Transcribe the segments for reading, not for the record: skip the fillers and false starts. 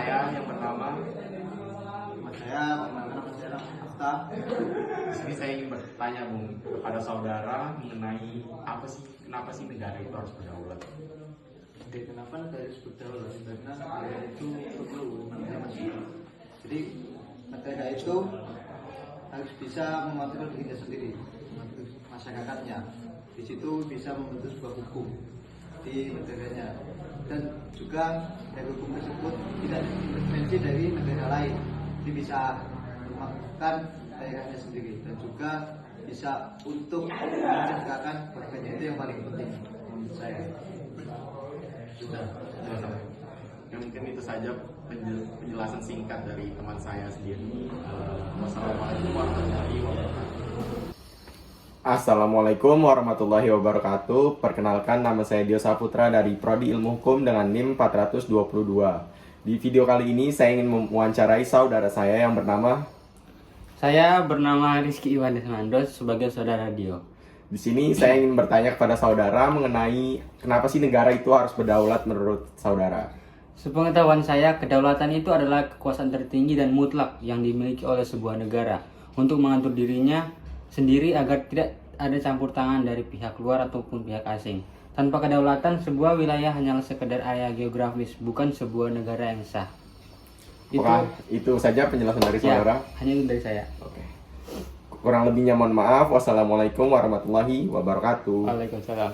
saya yang pertama. Nama saya Afta. Di sini saya ingin bertanya Bung kepada saudara mengenai kenapa sih negara itu harus berdaulat? Oke, kenapa negara harus berdaulat? Karena negara itu perlu manusia. Jadi negara itu harus bisa mengatur dirinya sendiri, mengatur masyarakatnya. Di situ bisa membentuk sebuah hukum di negaranya, dan juga dari hukum tersebut tidak intervensi dari negara lain. Jadi bisa melakukan daerahnya sendiri dan juga bisa untuk mensejahterakan warganya. Itu yang paling penting menurut saya. Sudah. Ya, mungkin itu saja penjelasan singkat dari teman saya sendiri. Wassalamualaikum warahmatullahi wabarakatuh. Assalamualaikum warahmatullahi wabarakatuh. Perkenalkan, nama saya Dio Saputra dari Prodi Ilmu Hukum dengan NIM 422. Di video kali ini saya ingin mewawancarai saudara saya yang bernama. Saya bernama Rizky Iwan Desmandos sebagai saudara Dio. Di sini saya ingin bertanya kepada saudara mengenai kenapa sih negara itu harus berdaulat menurut saudara? Sepengetahuan saya, kedaulatan itu adalah kekuasaan tertinggi dan mutlak yang dimiliki oleh sebuah negara untuk mengatur dirinya sendiri agar tidak ada campur tangan dari pihak luar ataupun pihak asing. Tanpa kedaulatan, sebuah wilayah hanyalah sekedar area geografis, bukan sebuah negara yang sah. Itu saja penjelasan dari saudara? Ya, hanya itu dari saya. Oke. Kurang lebihnya mohon maaf. Wassalamualaikum warahmatullahi wabarakatuh. Waalaikumsalam.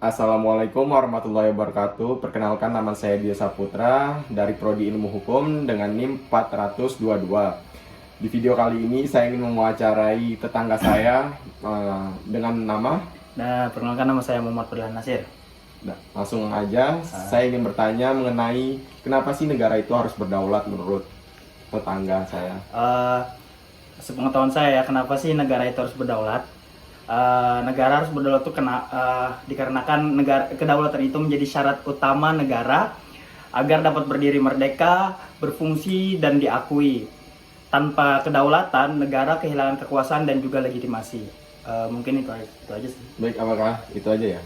Assalamualaikum warahmatullahi wabarakatuh. Perkenalkan, nama saya Dio Saputra dari Prodi Ilmu Hukum dengan NIM 422. Di video kali ini saya ingin mewawancarai tetangga saya dengan nama. Nah, perkenalkan, nama saya Muhammad Fadlan Nasir. Nah, langsung aja, saya ingin bertanya mengenai kenapa sih negara itu harus berdaulat menurut tetangga saya. Sepengetahuan saya, kenapa sih negara itu harus berdaulat? Negara harus berdaulat itu dikarenakan kedaulatan itu menjadi syarat utama negara agar dapat berdiri merdeka, berfungsi dan diakui. Tanpa kedaulatan, negara kehilangan kekuasaan dan juga legitimasi. Mungkin itu aja sih. Baik, apakah itu aja ya?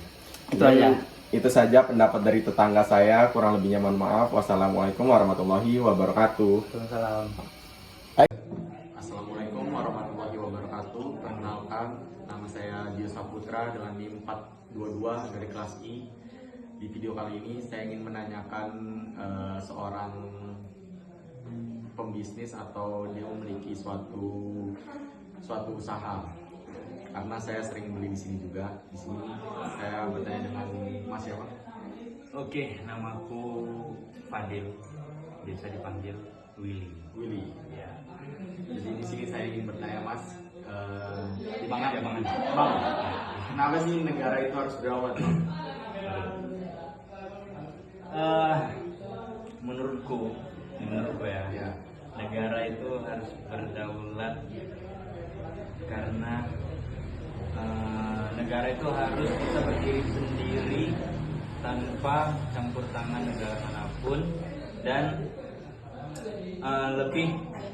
Itu aja. Itu saja pendapat dari tetangga saya. Kurang lebihnya mohon maaf. Wassalamualaikum warahmatullahi wabarakatuh. Waalaikumsalam. Assalamualaikum warahmatullahi wabarakatuh. Perkenalkan, nama saya Dio Saputra dengan NIM 422 dari kelas I. Di video kali ini saya ingin menanyakan seorang pembisnis atau dia memiliki suatu usaha. Karena saya sering beli di sini juga. Di sini saya bertanya dengan Mas siapa? Oke, namaku Fadil, biasa dipanggil Willy. Willy. Ya. Jadi di sini saya ingin bertanya Mas, Bang aja, Bang. Bang, kenapa sih negara itu harus berdaulat? Menurutku ya, negara itu harus berdaulat karena negara itu harus bisa berdiri sendiri tanpa campur tangan negara manapun dan lebih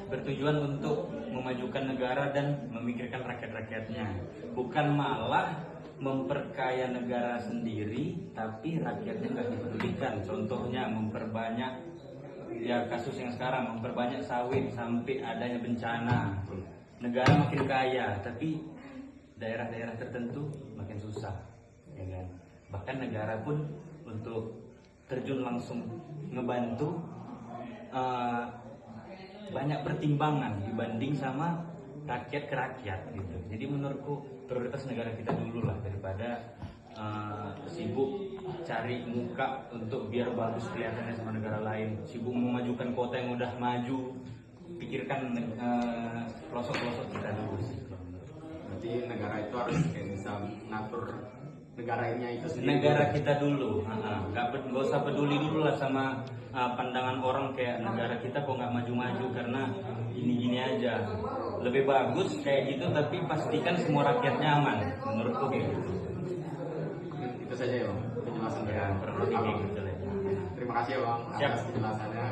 bertujuan untuk memajukan negara dan memikirkan rakyat-rakyatnya, bukan malah memperkaya negara sendiri tapi rakyatnya nggak dipedulikan. Contohnya memperbanyak, ya kasus yang sekarang, memperbanyak sawit sampai adanya bencana. Negara makin kaya tapi daerah-daerah tertentu makin susah, ya kan? Bahkan negara pun untuk terjun langsung ngebantu banyak pertimbangan dibanding sama rakyat ke rakyat gitu. Jadi menurutku prioritas negara kita dulu lah daripada sibuk cari muka untuk biar bagus kelihatannya sama negara lain, sibuk memajukan kota yang udah maju. Pikirkan pelosok-pelosok kita dulu sih. Berarti negara itu harus kayak bisa mengatur negaranya itu sendiri. Negara kita dulu, nggak usah peduli dulu lah sama pandangan orang kayak negara kita kok nggak maju-maju karena gini-gini aja. Lebih bagus kayak gitu tapi pastikan semua rakyatnya aman. Menurutku gitu. Itu saja ya Bang, penjelasan dari Kurang lebih kayak gitu lah. Terima kasih ya Bang Siap. atas penjelasannya.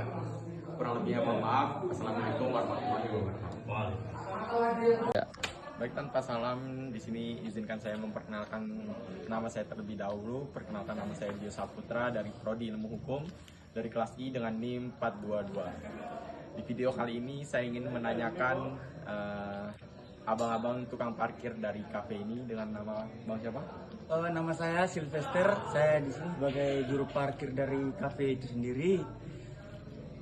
Kurang lebihnya mohon maaf. Assalamualaikum warahmatullahi wabarakatuh. Waalaikumsalam. Baik, tanpa salam, di sini izinkan saya memperkenalkan nama saya terlebih dahulu. Perkenalkan, nama saya Dio Saputra dari Prodi Ilmu Hukum dari kelas I dengan NIM 422. Di video kali ini saya ingin menanyakan abang-abang tukang parkir dari kafe ini dengan nama Bang siapa? Nama saya Sylvester, saya di sini sebagai juru parkir dari kafe itu sendiri.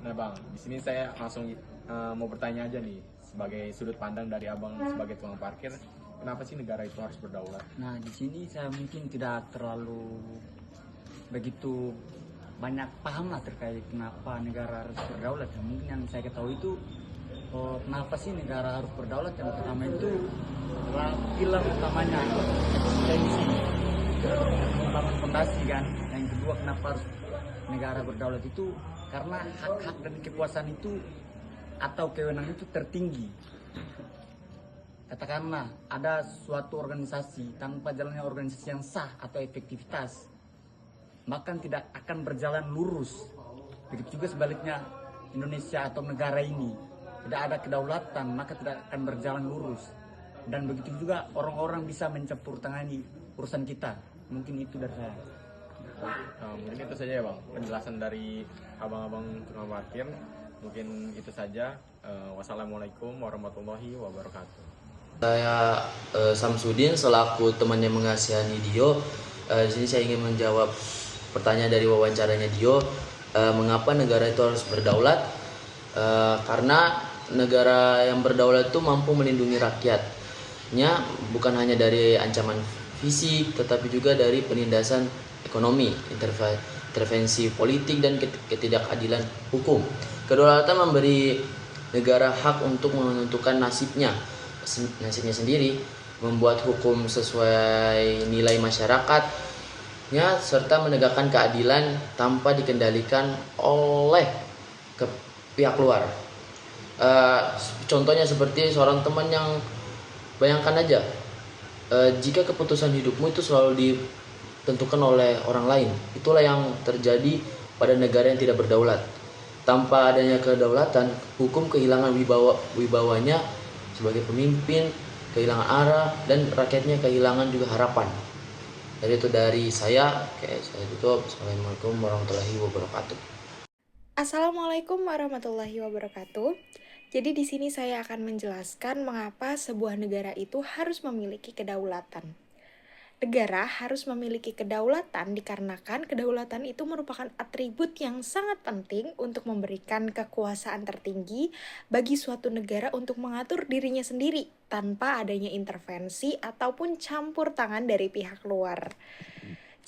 Nah Bang, di sini saya langsung mau bertanya aja nih, sebagai sudut pandang dari abang sebagai tukang parkir, kenapa sih negara itu harus berdaulat? Nah, di sini saya mungkin tidak terlalu begitu banyak paham lah terkait kenapa negara harus berdaulat. Mungkin yang saya ketahui itu kenapa sih negara harus berdaulat, yang pertama itu adalah pilar utamanya eksistensi, membangun fondasi kan. Yang kedua kenapa harus negara berdaulat itu karena hak-hak dan kekuasaan itu atau kewenangan itu tertinggi. Katakanlah ada suatu organisasi, tanpa jalannya organisasi yang sah atau efektivitas, maka tidak akan berjalan lurus. Begitu juga sebaliknya, Indonesia atau negara ini tidak ada kedaulatan, maka tidak akan berjalan lurus. Dan begitu juga orang-orang bisa mencampur tangani urusan kita. Mungkin itu dari saya. Mungkin itu saja ya Bang, penjelasan dari abang-abang tukang parkir. Mungkin itu saja. Wassalamualaikum warahmatullahi wabarakatuh. Saya Samsudin selaku teman yang mengasihani Dio. Di sini saya ingin menjawab pertanyaan dari wawancaranya Dio. Mengapa negara itu harus berdaulat? Karena negara yang berdaulat itu mampu melindungi rakyatnya, bukan hanya dari ancaman fisik, tetapi juga dari penindasan ekonomi, intervensi politik, dan ketidakadilan hukum. Kedaulatan memberi negara hak untuk menentukan nasibnya sendiri, membuat hukum sesuai nilai masyarakatnya, serta menegakkan keadilan tanpa dikendalikan oleh pihak luar. Contohnya seperti seorang teman yang bayangkan aja, jika keputusan hidupmu itu selalu ditentukan oleh orang lain, itulah yang terjadi pada negara yang tidak berdaulat. Tanpa adanya kedaulatan, hukum kehilangan wibawanya sebagai pemimpin, kehilangan arah, dan rakyatnya kehilangan juga harapan. Jadi itu dari saya. Oke, saya tutup. Assalamualaikum warahmatullahi wabarakatuh. Assalamualaikum warahmatullahi wabarakatuh. Jadi di sini saya akan menjelaskan mengapa sebuah negara itu harus memiliki kedaulatan. Negara harus memiliki kedaulatan dikarenakan kedaulatan itu merupakan atribut yang sangat penting untuk memberikan kekuasaan tertinggi bagi suatu negara untuk mengatur dirinya sendiri tanpa adanya intervensi ataupun campur tangan dari pihak luar.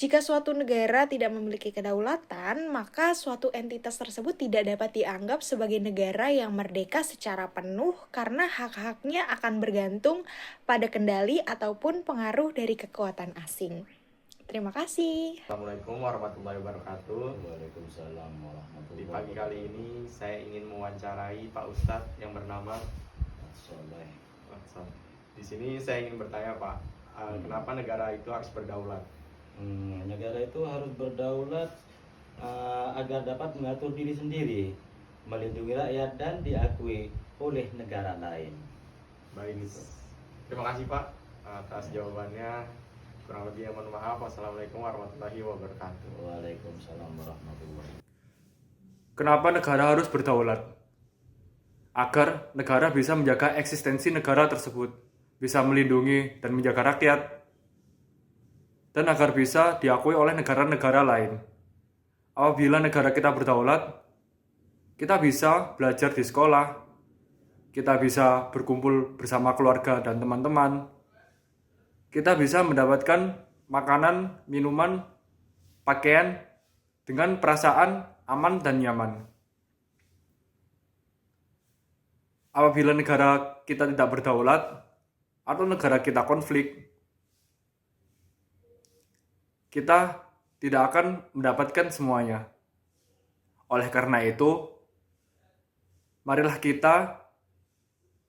Jika suatu negara tidak memiliki kedaulatan, maka suatu entitas tersebut tidak dapat dianggap sebagai negara yang merdeka secara penuh karena hak-haknya akan bergantung pada kendali ataupun pengaruh dari kekuatan asing. Terima kasih. Assalamualaikum warahmatullahi wabarakatuh. Waalaikumsalam warahmatullahi Di pagi kali ini saya ingin mewawancarai Pak Ustadz yang bernama Soleh. Di sini saya ingin bertanya Pak, kenapa negara itu harus berdaulat? Negara itu harus berdaulat agar dapat mengatur diri sendiri, melindungi rakyat, dan diakui oleh negara lain. Baik, terima kasih Pak atas jawabannya. Kurang lebih mohon maaf. Wassalamualaikum warahmatullahi wabarakatuh. Waalaikumsalam warahmatullahi wabarakatuh. Kenapa negara harus berdaulat? Agar negara bisa menjaga eksistensi negara tersebut, bisa melindungi dan menjaga rakyat, dan agar bisa diakui oleh negara-negara lain. Apabila negara kita berdaulat, kita bisa belajar di sekolah, kita bisa berkumpul bersama keluarga dan teman-teman, kita bisa mendapatkan makanan, minuman, pakaian dengan perasaan aman dan nyaman. Apabila negara kita tidak berdaulat atau negara kita konflik, kita tidak akan mendapatkan semuanya. Oleh karena itu, marilah kita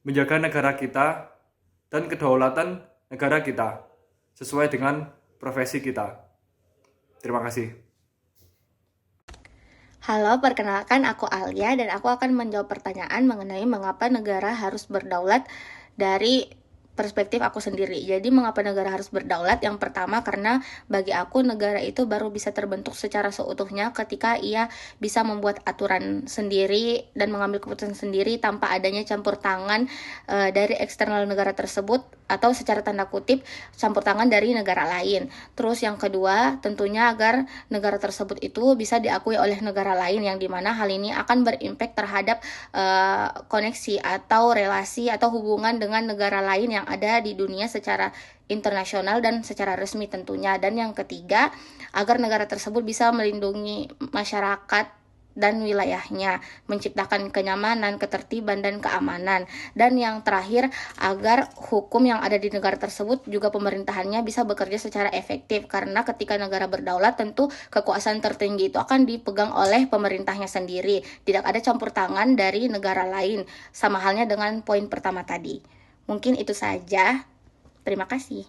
menjaga negara kita dan kedaulatan negara kita sesuai dengan profesi kita. Terima kasih. Halo, perkenalkan aku Alia dan aku akan menjawab pertanyaan mengenai mengapa negara harus berdaulat dari perspektif aku sendiri. Jadi mengapa negara harus berdaulat? Yang pertama karena bagi aku negara itu baru bisa terbentuk secara seutuhnya ketika ia bisa membuat aturan sendiri dan mengambil keputusan sendiri tanpa adanya campur tangan dari eksternal negara tersebut atau secara tanda kutip campur tangan dari negara lain. Terus yang kedua tentunya agar negara tersebut itu bisa diakui oleh negara lain, yang dimana hal ini akan berimpact terhadap koneksi atau relasi atau hubungan dengan negara lain yang ada di dunia secara internasional dan secara resmi tentunya. Dan yang ketiga, agar negara tersebut bisa melindungi masyarakat dan wilayahnya, menciptakan kenyamanan, ketertiban, dan keamanan. Dan yang terakhir, agar hukum yang ada di negara tersebut juga pemerintahannya bisa bekerja secara efektif, karena ketika negara berdaulat tentu kekuasaan tertinggi itu akan dipegang oleh pemerintahnya sendiri, tidak ada campur tangan dari negara lain, sama halnya dengan poin pertama tadi. Mungkin itu saja. Terima kasih.